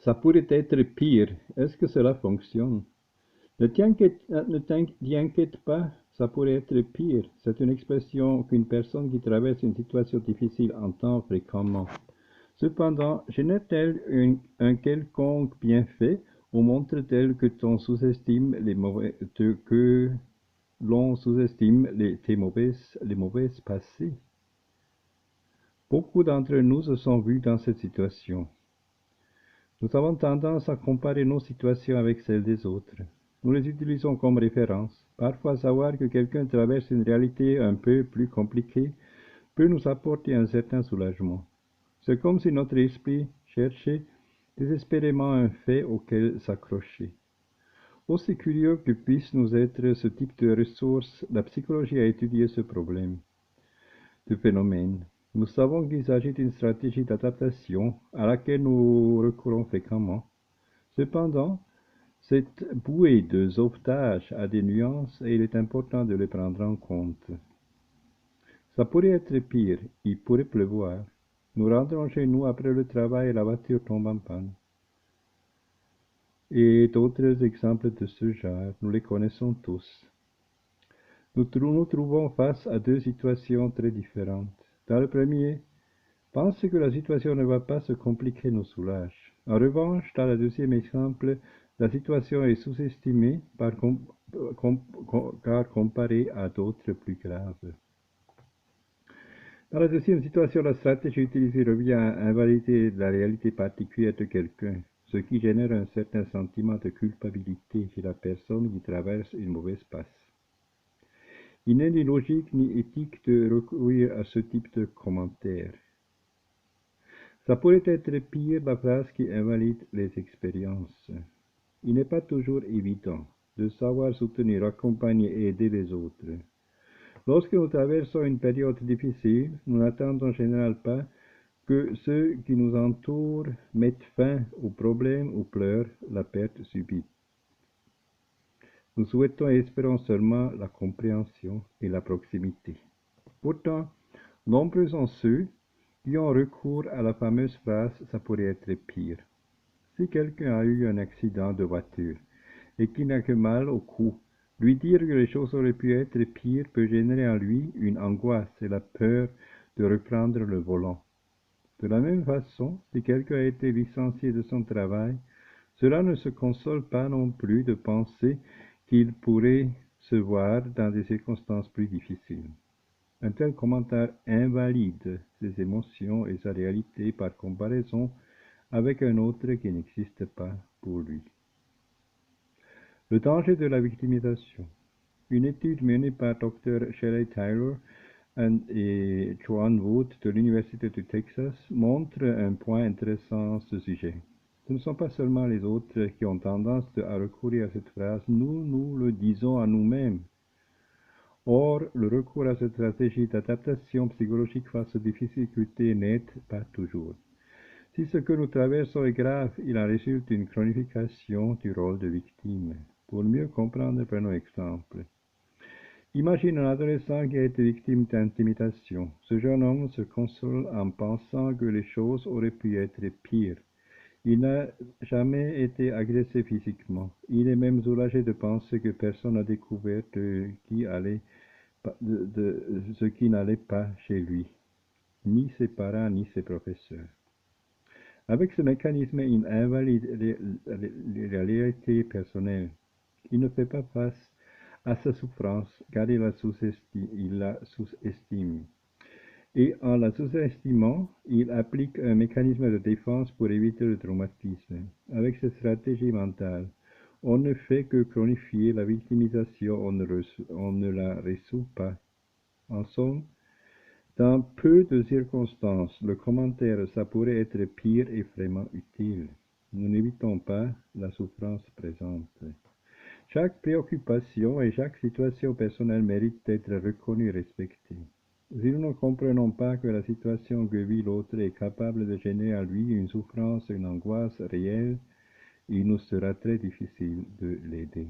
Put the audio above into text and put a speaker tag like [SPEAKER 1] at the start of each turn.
[SPEAKER 1] Ça pourrait être pire. Est-ce que cela fonctionne? Ne t'y inquiète pas, ça pourrait être pire. C'est une expression qu'une personne qui traverse une situation difficile entend fréquemment. Cependant, génère-t-elle un quelconque bienfait ou montre-t-elle que l'on sous-estime les mauvaises passées? Beaucoup d'entre nous se sont vus dans cette situation. Nous avons tendance à comparer nos situations avec celles des autres. Nous les utilisons comme référence. Parfois, savoir que quelqu'un traverse une réalité un peu plus compliquée peut nous apporter un certain soulagement. C'est comme si notre esprit cherchait désespérément un fait auquel s'accrocher. Aussi curieux que puisse nous être ce type de ressource, la psychologie a étudié ce problème, ce phénomène. Nous savons qu'il s'agit d'une stratégie d'adaptation à laquelle nous recourons fréquemment. Cependant, cette bouée de sauvetage a des nuances et il est important de les prendre en compte. Ça pourrait être pire, il pourrait pleuvoir. Nous rentrons chez nous après le travail et la voiture tombe en panne. Et d'autres exemples de ce genre, nous les connaissons tous. Nous trouvons face à deux situations très différentes. Dans le premier, penser que la situation ne va pas se compliquer nous soulage. En revanche, dans le deuxième exemple, la situation est sous-estimée car comparée à d'autres plus graves. Dans la deuxième situation, la stratégie utilisée revient à invalider la réalité particulière de quelqu'un, ce qui génère un certain sentiment de culpabilité chez la personne qui traverse une mauvaise passe. Il n'est ni logique ni éthique de recourir à ce type de commentaire. Ça pourrait être pire la phrase qui invalide les expériences. Il n'est pas toujours évident de savoir soutenir, accompagner et aider les autres. Lorsque nous traversons une période difficile, nous n'attendons en général pas que ceux qui nous entourent mettent fin au problème ou pleurent la perte subie. Nous souhaitons et espérons seulement la compréhension et la proximité. Pourtant, nombreux sont ceux qui ont recours à la fameuse phrase « ça pourrait être pire ». Si quelqu'un a eu un accident de voiture et qui n'a que mal au cou, lui dire que les choses auraient pu être pires peut générer en lui une angoisse et la peur de reprendre le volant. De la même façon, si quelqu'un a été licencié de son travail, cela ne se console pas non plus de penser qu'il pourrait se voir dans des circonstances plus difficiles. Un tel commentaire invalide ses émotions et sa réalité par comparaison avec un autre qui n'existe pas pour lui. Le danger de la victimisation. Une étude menée par Dr. Shelley Tyler et Joan Wood de l'Université du Texas montre un point intéressant à ce sujet. Ce ne sont pas seulement les autres qui ont tendance à recourir à cette phrase, nous le disons à nous-mêmes. Or, le recours à cette stratégie d'adaptation psychologique face aux difficultés n'aide pas toujours. Si ce que nous traversons est grave, il en résulte une chronification du rôle de victime. Pour mieux comprendre, prenons exemple. Imagine un adolescent qui a été victime d'intimidation. Ce jeune homme se console en pensant que les choses auraient pu être pires. Il n'a jamais été agressé physiquement. Il est même soulagé de penser que personne n'a découvert ce qui n'allait pas chez lui, ni ses parents, ni ses professeurs. Avec ce mécanisme, il invalide la réalité personnelle. Il ne fait pas face à sa souffrance car il la sous-estime. Et en la sous-estimant, il applique un mécanisme de défense pour éviter le traumatisme. Avec cette stratégie mentale, on ne fait que chronifier la victimisation, on ne la résout pas. En somme, dans peu de circonstances, le commentaire « ça pourrait être pire » est vraiment utile. Nous n'évitons pas la souffrance présente. Chaque préoccupation et chaque situation personnelle mérite d'être reconnue et respectée. Si nous ne comprenons pas que la situation que vit l'autre est capable de générer à lui une souffrance et une angoisse réelle, il nous sera très difficile de l'aider.